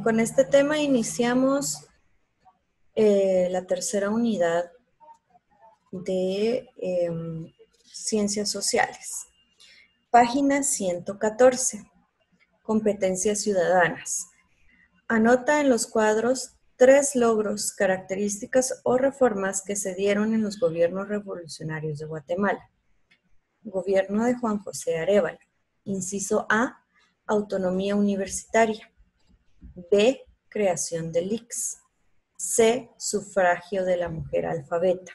Con este tema iniciamos la tercera unidad de Ciencias Sociales. Página 114. Competencias ciudadanas. Anota en los cuadros 3 logros, características o reformas que se dieron en los gobiernos revolucionarios de Guatemala. Gobierno de Juan José Arévalo. Inciso A, autonomía universitaria. B, creación del ICS. C, sufragio de la mujer alfabeta.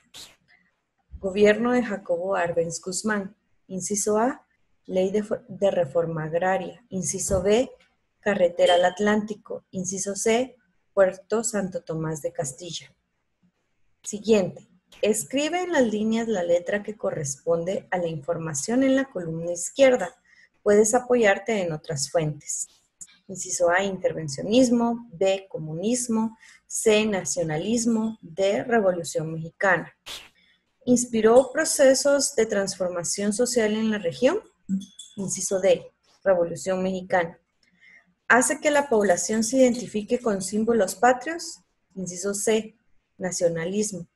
Gobierno de Jacobo Arbenz Guzmán. Inciso A, ley de reforma agraria. Inciso B, carretera al Atlántico. Inciso C, Puerto Santo Tomás de Castilla. Siguiente. Escribe en las líneas la letra que corresponde a la información en la columna izquierda. Puedes apoyarte en otras fuentes. Inciso A, intervencionismo. B, comunismo. C, nacionalismo. D, revolución mexicana. ¿Inspiró procesos de transformación social en la región? Inciso D, revolución mexicana. ¿Hace que la población se identifique con símbolos patrios? Inciso C, nacionalismo.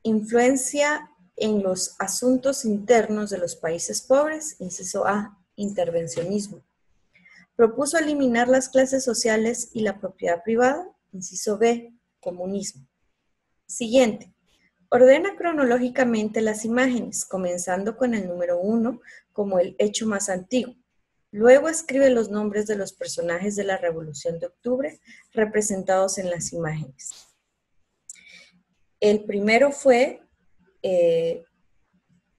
¿Influencia en los asuntos internos de los países pobres? Inciso A, intervencionismo. ¿Propuso eliminar las clases sociales y la propiedad privada? Inciso B, comunismo. Siguiente. Ordena cronológicamente las imágenes, comenzando con el número 1 como el hecho más antiguo. Luego escribe los nombres de los personajes de la Revolución de Octubre representados en las imágenes. El primero fue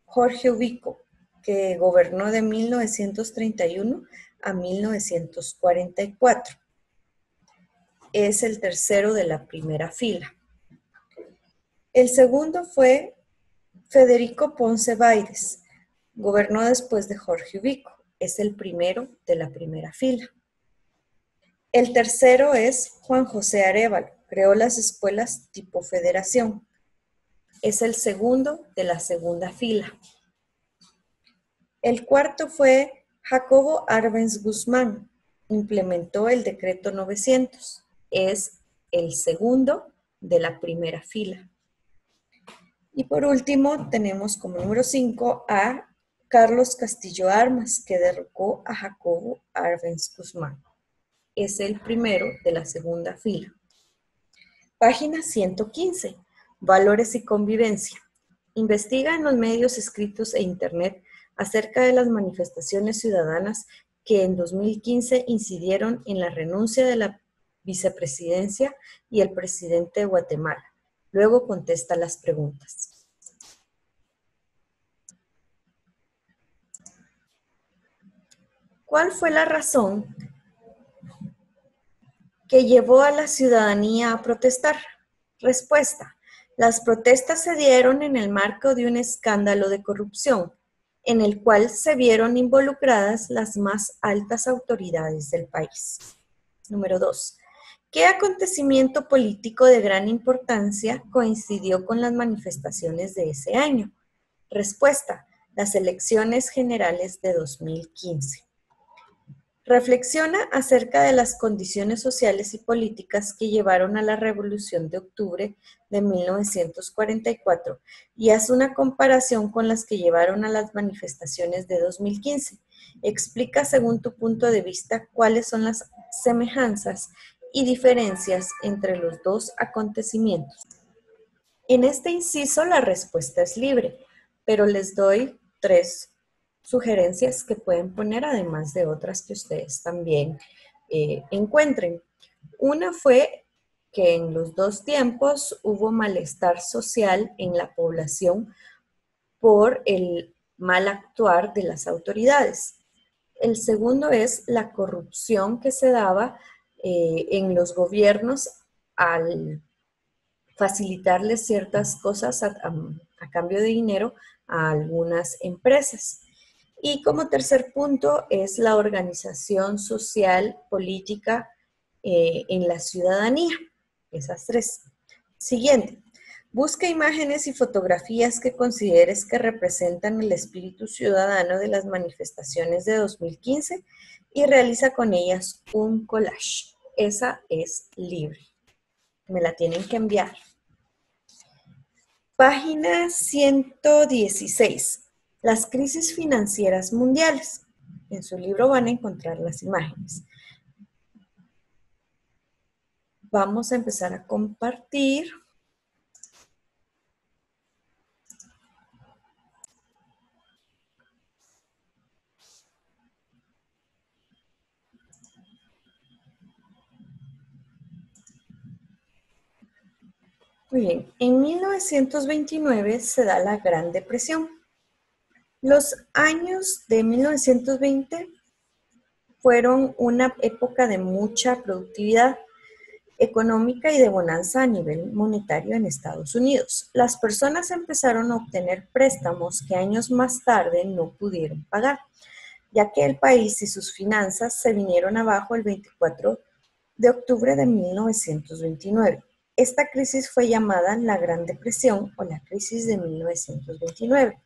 Jorge Ubico, que gobernó de 1931 a 1944. Es el tercero de la primera fila. El segundo fue Federico Ponce Báides, gobernó después de Jorge Ubico, es el primero de la primera fila. El tercero es Juan José Arévalo, creó las escuelas tipo federación, es el segundo de la segunda fila. El cuarto fue Jacobo Arbenz Guzmán, implementó el decreto 900, es el segundo de la primera fila. Y por último, tenemos como número 5 a Carlos Castillo Armas, que derrocó a Jacobo Arbenz Guzmán. Es el primero de la segunda fila. Página 115. Valores y convivencia. Investiga en los medios escritos e internet acerca de las manifestaciones ciudadanas que en 2015 incidieron en la renuncia de la vicepresidencia y el presidente de Guatemala. Luego contesta las preguntas. ¿Cuál fue la razón que llevó a la ciudadanía a protestar? Respuesta. Las protestas se dieron en el marco de un escándalo de corrupción, en el cual se vieron involucradas las más altas autoridades del país. Número 2. ¿Qué acontecimiento político de gran importancia coincidió con las manifestaciones de ese año? Respuesta. Las elecciones generales de 2015. Reflexiona acerca de las condiciones sociales y políticas que llevaron a la Revolución de Octubre de 1944 y haz una comparación con las que llevaron a las manifestaciones de 2015. Explica según tu punto de vista cuáles son las semejanzas y diferencias entre los dos acontecimientos. En este inciso la respuesta es libre, pero les doy 3 sugerencias que pueden poner, además de otras que ustedes también encuentren. Una fue que en los dos tiempos hubo malestar social en la población por el mal actuar de las autoridades. El segundo es la corrupción que se daba en los gobiernos al facilitarles ciertas cosas a cambio de dinero a algunas empresas. Y como tercer punto es la organización social, política en la ciudadanía. Esas 3. Siguiente. Busca imágenes y fotografías que consideres que representan el espíritu ciudadano de las manifestaciones de 2015 y realiza con ellas un collage. esa es libre. Me la tienen que enviar. Página 116. Las crisis financieras mundiales. En su libro van a encontrar las imágenes. Vamos a empezar a compartir. Muy bien, en 1929 se da la Gran Depresión. Los años de 1920 fueron una época de mucha productividad económica y de bonanza a nivel monetario en Estados Unidos. Las personas empezaron a obtener préstamos que años más tarde no pudieron pagar, ya que el país y sus finanzas se vinieron abajo el 24 de octubre de 1929. Esta crisis fue llamada la Gran Depresión o la crisis de 1929.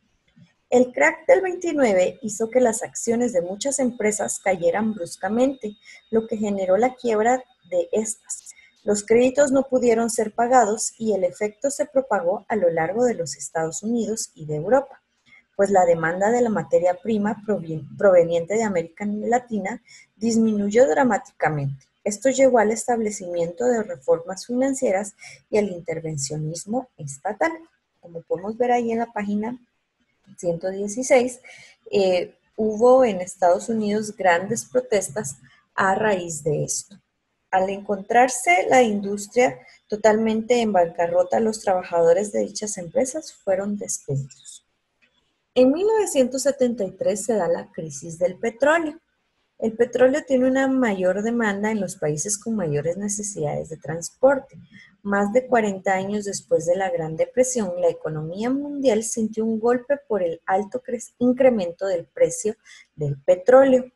El crack del 29 hizo que las acciones de muchas empresas cayeran bruscamente, lo que generó la quiebra de estas. Los créditos no pudieron ser pagados y el efecto se propagó a lo largo de los Estados Unidos y de Europa, pues la demanda de la materia prima proveniente de América Latina disminuyó dramáticamente. Esto llevó al establecimiento de reformas financieras y al intervencionismo estatal. Como podemos ver ahí en la página 116, hubo en Estados Unidos grandes protestas a raíz de esto. Al encontrarse la industria totalmente en bancarrota, los trabajadores de dichas empresas fueron despedidos. En 1973 se da la crisis del petróleo. El petróleo tiene una mayor demanda en los países con mayores necesidades de transporte. Más de 40 años después de la Gran Depresión, la economía mundial sintió un golpe por el alto incremento del precio del petróleo.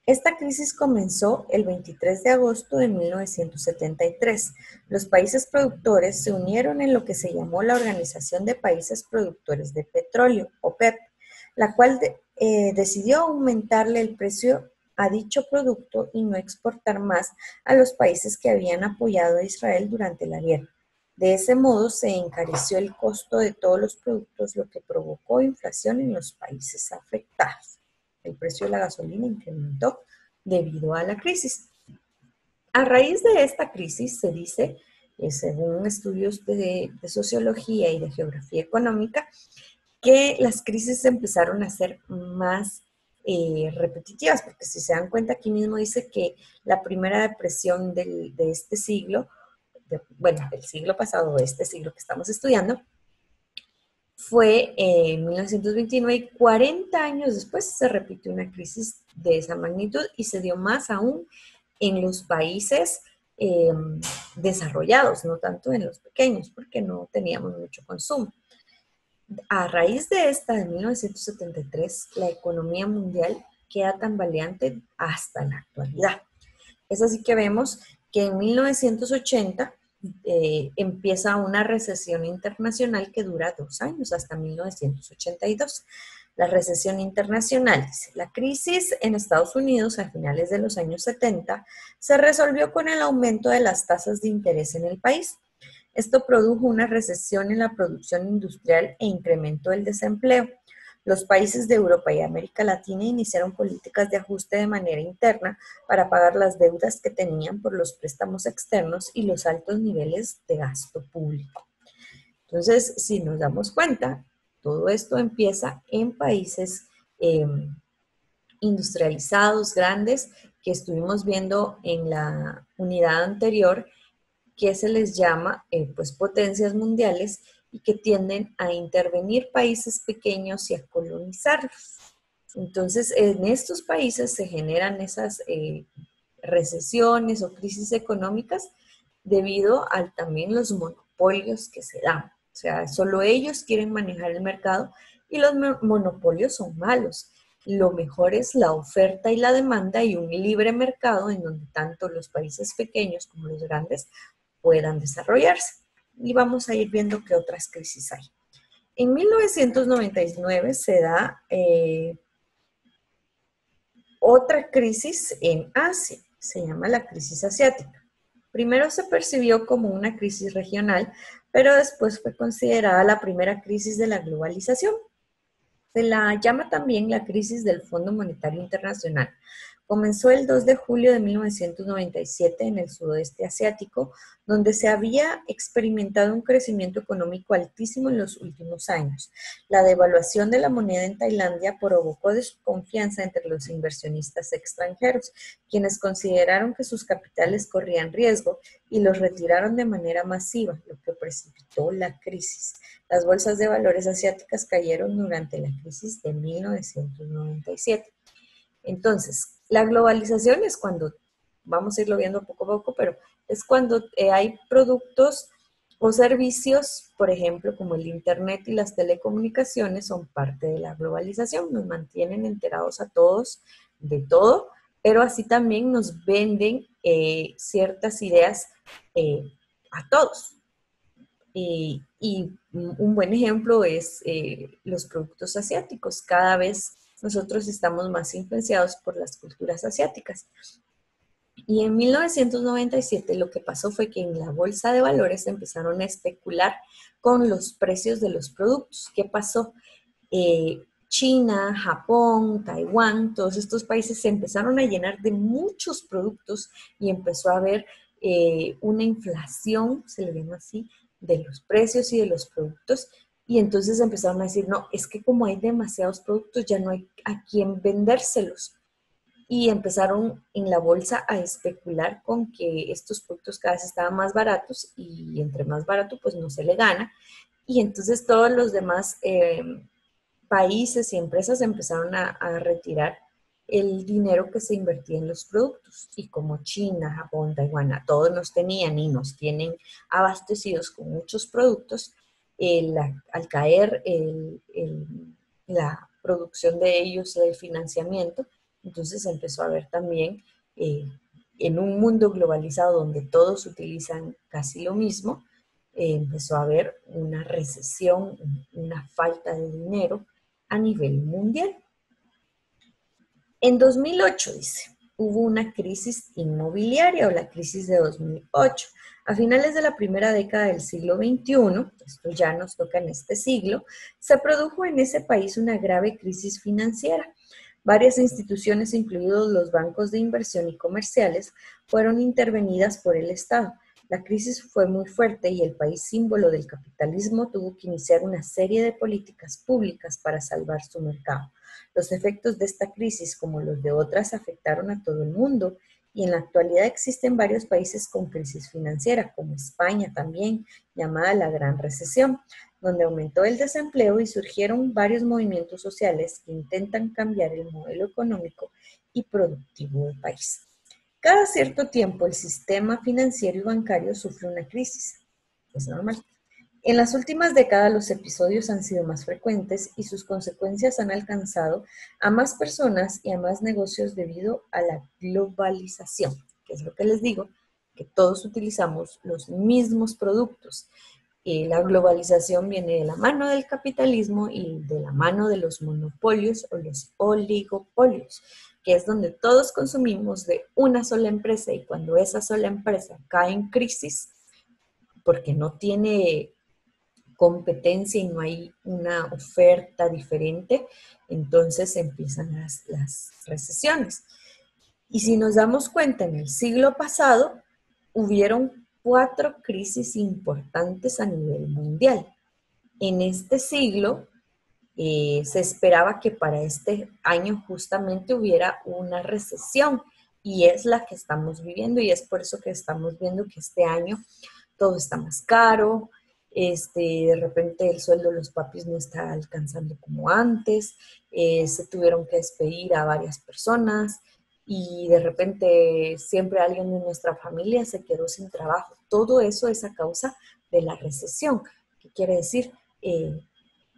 Esta crisis comenzó el 23 de agosto de 1973. Los países productores se unieron en lo que se llamó la Organización de Países Productores de Petróleo, OPEP, la cual decidió aumentarle el precio a dicho producto y no exportar más a los países que habían apoyado a Israel durante la guerra. De ese modo se encareció el costo de todos los productos, lo que provocó inflación en los países afectados. El precio de la gasolina incrementó debido a la crisis. A raíz de esta crisis se dice, según estudios de sociología y de geografía económica, que las crisis empezaron a ser más repetitivas, porque si se dan cuenta aquí mismo dice que la primera depresión de este siglo, del siglo pasado, de este siglo que estamos estudiando, fue en 1929 y 40 años después se repitió una crisis de esa magnitud y se dio más aún en los países desarrollados, no tanto en los pequeños, porque no teníamos mucho consumo. A raíz de esta, de 1973, la economía mundial queda tambaleante hasta la actualidad. Es así que vemos que en 1980 empieza una recesión internacional que dura 2 años, hasta 1982. La recesión internacional, dice, la crisis en Estados Unidos a finales de los años 70 se resolvió con el aumento de las tasas de interés en el país. Esto produjo una recesión en la producción industrial e incrementó el desempleo. Los países de Europa y América Latina iniciaron políticas de ajuste de manera interna para pagar las deudas que tenían por los préstamos externos y los altos niveles de gasto público. Entonces, si nos damos cuenta, todo esto empieza en países industrializados, grandes, que estuvimos viendo en la unidad anterior, que se les llama pues potencias mundiales y que tienden a intervenir países pequeños y a colonizarlos. Entonces, en estos países se generan esas recesiones o crisis económicas debido a también los monopolios que se dan. O sea, solo ellos quieren manejar el mercado y los monopolios son malos. Lo mejor es la oferta y la demanda y un libre mercado en donde tanto los países pequeños como los grandes puedan desarrollarse. Y vamos a ir viendo qué otras crisis hay. En 1999 se da otra crisis en Asia. se llama la crisis asiática. Primero se percibió como una crisis regional, pero después fue considerada la primera crisis de la globalización. Se la llama también la crisis del Fondo Monetario Internacional. Comenzó el 2 de julio de 1997 en el sudoeste asiático, donde se había experimentado un crecimiento económico altísimo en los últimos años. La devaluación de la moneda en Tailandia provocó desconfianza entre los inversionistas extranjeros, quienes consideraron que sus capitales corrían riesgo y los retiraron de manera masiva, lo que precipitó la crisis. Las bolsas de valores asiáticas cayeron durante la crisis de 1997. Entonces, la globalización es cuando, vamos a irlo viendo poco a poco, pero es cuando hay productos o servicios, por ejemplo, como el Internet y las telecomunicaciones, son parte de la globalización, nos mantienen enterados a todos de todo, pero así también nos venden ciertas ideas a todos. Y un buen ejemplo es los productos asiáticos. Cada vez nosotros estamos más influenciados por las culturas asiáticas. Y en 1997 lo que pasó fue que en la bolsa de valores empezaron a especular con los precios de los productos. ¿Qué pasó? China, Japón, Taiwán, todos estos países se empezaron a llenar de muchos productos y empezó a haber una inflación, se le llama así, de los precios y de los productos. Y entonces empezaron a decir, no, es que como hay demasiados productos, ya no hay a quién vendérselos. Y empezaron en la bolsa a especular con que estos productos cada vez estaban más baratos y entre más barato, pues no se le gana. Y entonces todos los demás países y empresas empezaron a retirar el dinero que se invertía en los productos. Y como China, Japón, Taiwán, a todos nos tenían y nos tienen abastecidos con muchos productos, al caer la producción de ellos, el financiamiento, entonces empezó a haber también, en un mundo globalizado donde todos utilizan casi lo mismo, empezó a haber una recesión, una falta de dinero a nivel mundial. En 2008, dice, hubo una crisis inmobiliaria o la crisis de 2008. A finales de la primera década del siglo XXI, esto ya nos toca en este siglo, se produjo en ese país una grave crisis financiera. Varias instituciones, incluidos los bancos de inversión y comerciales, fueron intervenidas por el Estado. La crisis fue muy fuerte y el país símbolo del capitalismo tuvo que iniciar una serie de políticas públicas para salvar su mercado. Los efectos de esta crisis, como los de otras, afectaron a todo el mundo y en la actualidad existen varios países con crisis financiera, como España también, llamada la Gran Recesión, donde aumentó el desempleo y surgieron varios movimientos sociales que intentan cambiar el modelo económico y productivo del país. Cada cierto tiempo el sistema financiero y bancario sufre una crisis. Es normal. En las últimas décadas los episodios han sido más frecuentes y sus consecuencias han alcanzado a más personas y a más negocios debido a la globalización, que es lo que les digo, que todos utilizamos los mismos productos. La globalización viene de la mano del capitalismo y de la mano de los monopolios o los oligopolios, que es donde todos consumimos de una sola empresa y cuando esa sola empresa cae en crisis porque no tiene competencia y no hay una oferta diferente, entonces empiezan las recesiones. Y si nos damos cuenta, en el siglo pasado hubieron 4 crisis importantes a nivel mundial. En este siglo se esperaba que para este año justamente hubiera una recesión y es la que estamos viviendo y es por eso que estamos viendo que este año todo está más caro, de repente el sueldo de los papis no está alcanzando como antes, se tuvieron que despedir a varias personas y de repente siempre alguien de nuestra familia se quedó sin trabajo. Todo eso es a causa de la recesión. ¿Qué quiere decir?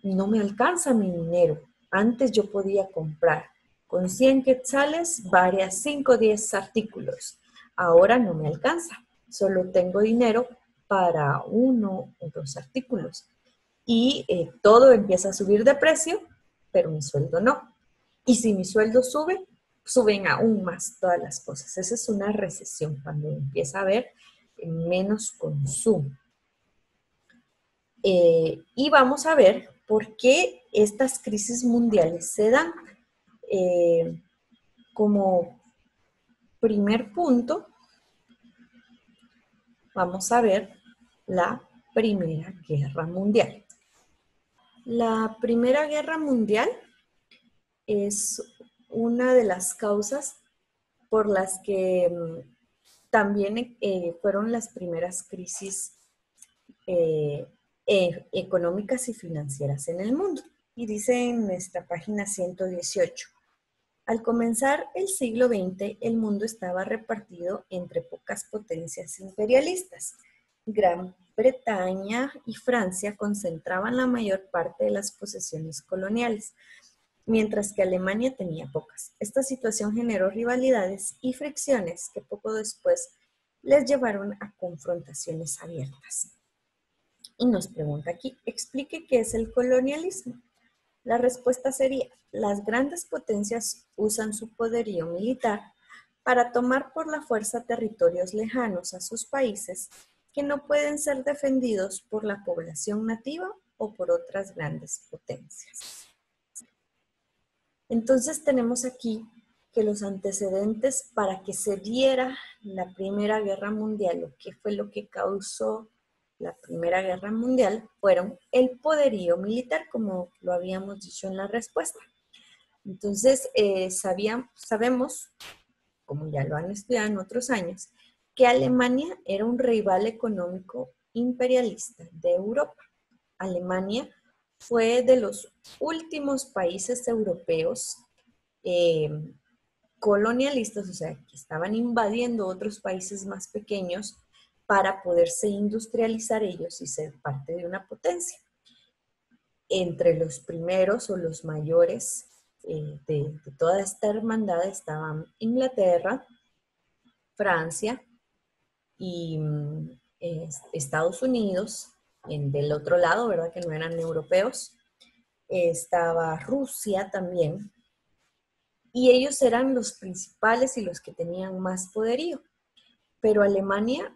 No me alcanza mi dinero. Antes yo podía comprar con 100 quetzales varias 5 o 10 artículos. Ahora no me alcanza. Solo tengo dinero para 1 o 2 artículos. Y todo empieza a subir de precio, pero mi sueldo no. Y si mi sueldo sube, suben aún más todas las cosas. Esa es una recesión, cuando empieza a haber menos consumo. Y vamos a ver por qué estas crisis mundiales se dan. Como primer punto, vamos a ver la Primera Guerra Mundial. La Primera Guerra Mundial es una de las causas por las que también fueron las primeras crisis económicas y financieras en el mundo. Y dice en nuestra página 118, al comenzar el siglo XX, el mundo estaba repartido entre pocas potencias imperialistas. Gran Bretaña y Francia concentraban la mayor parte de las posesiones coloniales, mientras que Alemania tenía pocas. Esta situación generó rivalidades y fricciones que poco después les llevaron a confrontaciones abiertas. Y nos pregunta aquí, explique qué es el colonialismo. La respuesta sería, las grandes potencias usan su poderío militar para tomar por la fuerza territorios lejanos a sus países que no pueden ser defendidos por la población nativa o por otras grandes potencias. Entonces tenemos aquí que los antecedentes para que se diera la Primera Guerra Mundial, o qué fue lo que causó la Primera Guerra Mundial, fueron el poderío militar, como lo habíamos dicho en la respuesta. Entonces, sabemos, como ya lo han estudiado en otros años, que Alemania era un rival económico imperialista de Europa. Alemania fue de los últimos países europeos colonialistas, o sea, que estaban invadiendo otros países más pequeños para poderse industrializar ellos y ser parte de una potencia. Entre los primeros o los mayores de toda esta hermandad estaban Inglaterra, Francia y Estados Unidos, del otro lado, ¿verdad? Que no eran europeos. Estaba Rusia también, y ellos eran los principales y los que tenían más poderío. Pero Alemania,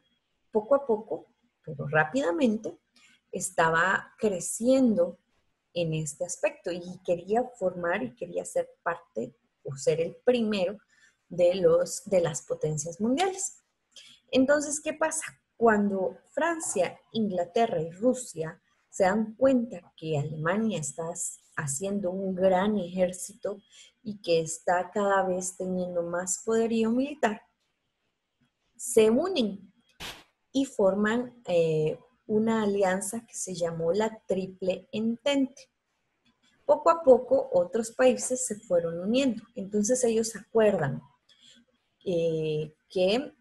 poco a poco, pero rápidamente, estaba creciendo en este aspecto y quería formar y quería ser parte o ser el primero de las potencias mundiales. Entonces, ¿qué pasa? Cuando Francia, Inglaterra y Rusia se dan cuenta que Alemania está haciendo un gran ejército y que está cada vez teniendo más poderío militar, se unen y forman una alianza que se llamó la Triple Entente. Poco a poco otros países se fueron uniendo, entonces ellos acuerdan que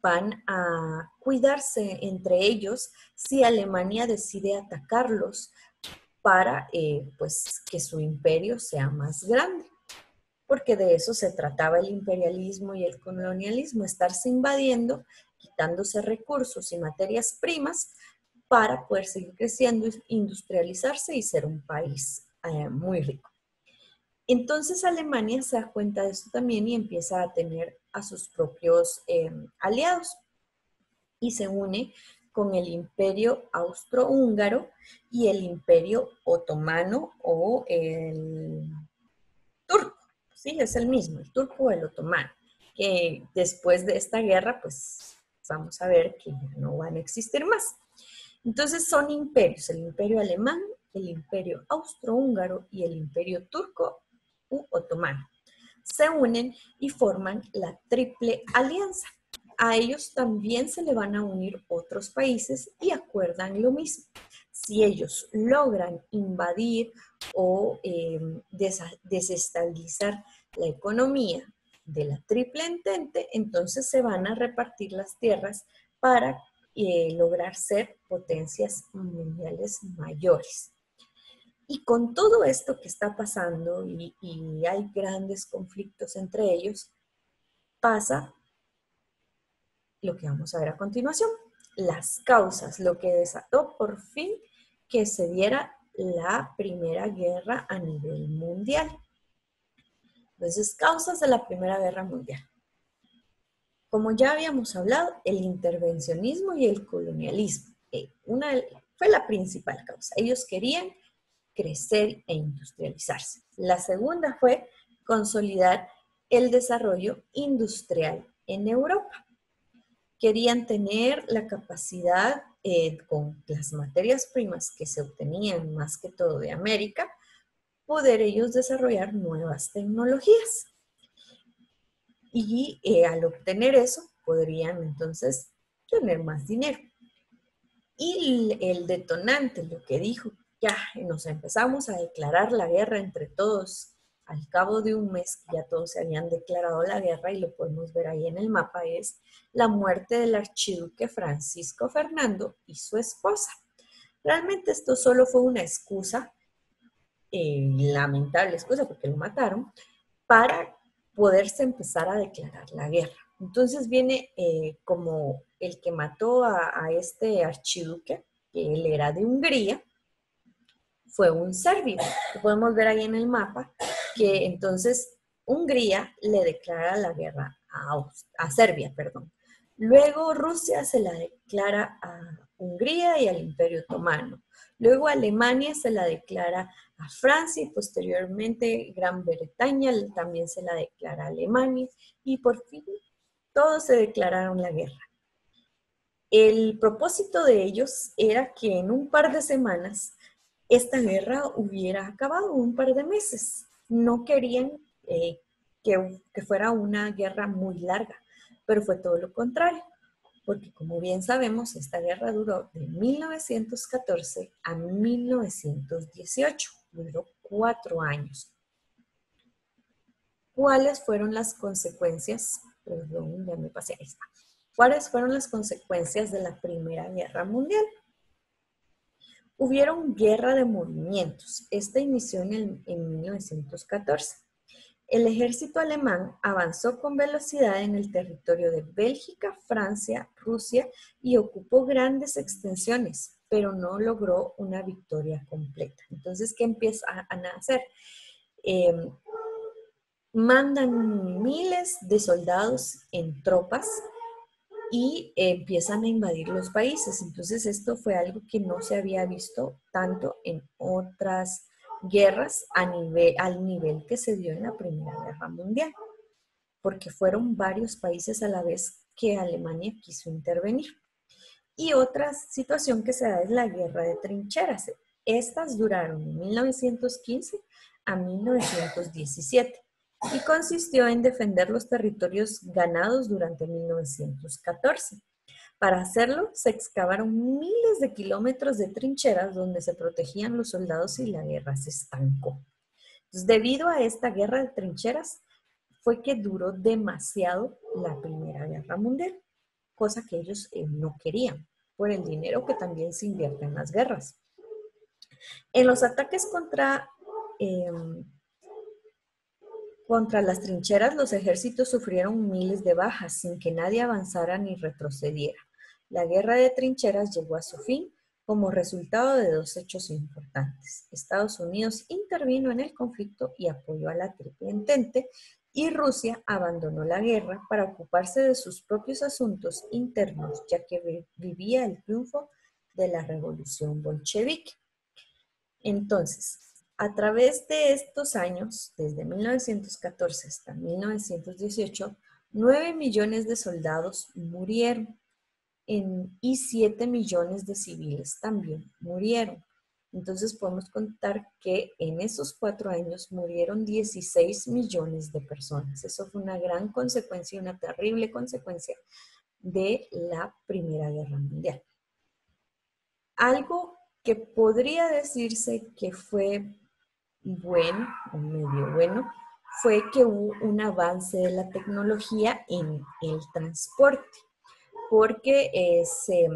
van a cuidarse entre ellos si Alemania decide atacarlos para pues que su imperio sea más grande, porque de eso se trataba el imperialismo y el colonialismo, estarse invadiendo, quitándose recursos y materias primas para poder seguir creciendo, industrializarse y ser un país muy rico. Entonces Alemania se da cuenta de esto también y empieza a tener a sus propios aliados y se une con el Imperio Austrohúngaro y el Imperio Otomano o el turco. Sí, es el mismo, el turco o el otomano, que después de esta guerra, pues vamos a ver que ya no van a existir más. Entonces son imperios, el imperio alemán, el imperio austrohúngaro y el imperio turco u otomano. Se unen y forman la Triple Alianza. A ellos también se le van a unir otros países y acuerdan lo mismo. Si ellos logran invadir o desestabilizar la economía de la Triple Entente, entonces se van a repartir las tierras para lograr ser potencias mundiales mayores. Y con todo esto que está pasando y hay grandes conflictos entre ellos, pasa lo que vamos a ver a continuación. Las causas, lo que desató por fin que se diera la Primera Guerra a nivel mundial. Entonces, causas de la Primera Guerra Mundial. Como ya habíamos hablado, el intervencionismo y el colonialismo. Fue la principal causa. Ellos querían crecer e industrializarse. La segunda fue consolidar el desarrollo industrial en Europa. Querían tener la capacidad con las materias primas que se obtenían más que todo de América, poder ellos desarrollar nuevas tecnologías. Y al obtener eso, podrían entonces tener más dinero. Y el detonante, lo que dijo, ya nos empezamos a declarar la guerra entre todos. Al cabo de un mes que ya todos se habían declarado la guerra, y lo podemos ver ahí en el mapa, es la muerte del archiduque Francisco Fernando y su esposa. Realmente esto solo fue una excusa, lamentable excusa porque lo mataron, para poderse empezar a declarar la guerra. Entonces viene como el que mató a este archiduque, que él era de Hungría, fue un serbio. Podemos ver ahí en el mapa que entonces Hungría le declara la guerra a Serbia, perdón. Luego Rusia se la declara a Hungría y al Imperio Otomano. Luego Alemania se la declara a Francia y posteriormente Gran Bretaña también se la declara a Alemania y por fin todos se declararon la guerra. El propósito de ellos era que en un par de semanas esta guerra hubiera acabado, un par de meses. No querían que fuera una guerra muy larga, pero fue todo lo contrario, porque como bien sabemos, esta guerra duró de 1914 a 1918, duró 4 años. ¿Cuáles fueron las consecuencias? Perdón, ya me pasé, ahí está. ¿Cuáles fueron las consecuencias de la Primera Guerra Mundial? Hubieron guerra de movimientos. Esta inició en 1914. El ejército alemán avanzó con velocidad en el territorio de Bélgica, Francia, Rusia y ocupó grandes extensiones, pero no logró una victoria completa. Entonces, ¿qué empieza a hacer? Mandan miles de soldados en tropas y empiezan a invadir los países. Entonces esto fue algo que no se había visto tanto en otras guerras al nivel que se dio en la Primera Guerra Mundial, porque fueron varios países a la vez que Alemania quiso intervenir. Y otra situación que se da es la guerra de trincheras. Estas duraron de 1915 a 1917 y consistió en defender los territorios ganados durante 1914. Para hacerlo, se excavaron miles de kilómetros de trincheras donde se protegían los soldados y la guerra se estancó. Entonces, debido a esta guerra de trincheras, fue que duró demasiado la Primera Guerra Mundial, cosa que ellos no querían, por el dinero que también se invierte en las guerras. En los ataques contra las trincheras, los ejércitos sufrieron miles de bajas sin que nadie avanzara ni retrocediera. La guerra de trincheras llegó a su fin como resultado de dos hechos importantes. Estados Unidos intervino en el conflicto y apoyó a la Triple Entente, y Rusia abandonó la guerra para ocuparse de sus propios asuntos internos, ya que vivía el triunfo de la revolución bolchevique. Entonces, a través de estos años, desde 1914 hasta 1918, 9 millones de soldados murieron y 7 millones de civiles también murieron. Entonces podemos contar que en esos 4 años murieron 16 millones de personas. Eso fue una gran consecuencia, una terrible consecuencia de la Primera Guerra Mundial. Algo que podría decirse que fue bueno o medio bueno fue que hubo un avance de la tecnología en el transporte, porque se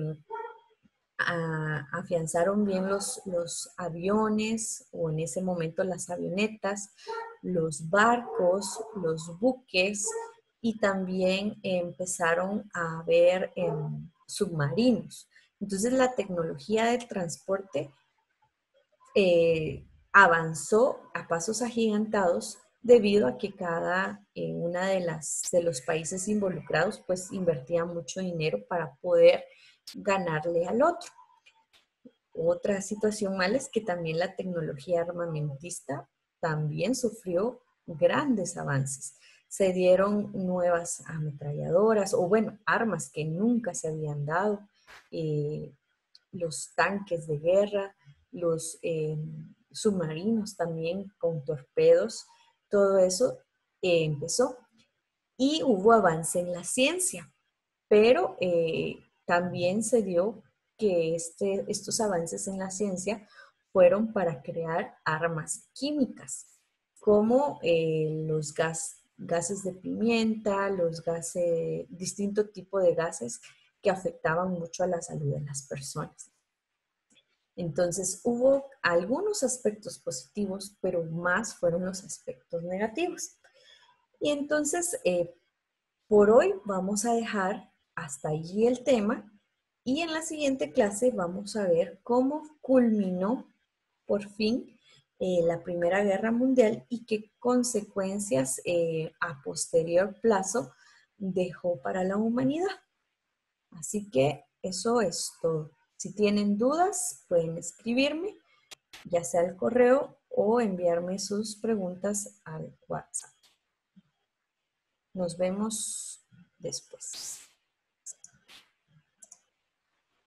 afianzaron bien los aviones, o en ese momento las avionetas, los barcos, los buques, y también empezaron a haber submarinos. Entonces la tecnología del transporte avanzó a pasos agigantados debido a que cada una de los países involucrados pues invertía mucho dinero para poder ganarle al otro. Otra situación mala es que también la tecnología armamentista también sufrió grandes avances. Se dieron nuevas ametralladoras o bueno, armas que nunca se habían dado, eh, los tanques de guerra, los submarinos también con torpedos, todo eso empezó y hubo avance en la ciencia, pero también se dio que estos avances en la ciencia fueron para crear armas químicas, como los gases de pimienta, los gases, distinto tipo de gases que afectaban mucho a la salud de las personas. Entonces hubo algunos aspectos positivos, pero más fueron los aspectos negativos. Y entonces, por hoy vamos a dejar hasta allí el tema y en la siguiente clase vamos a ver cómo culminó por fin la Primera Guerra Mundial y qué consecuencias a posterior plazo dejó para la humanidad. Así que eso es todo. Si tienen dudas, pueden escribirme, ya sea al correo o enviarme sus preguntas al WhatsApp. Nos vemos después.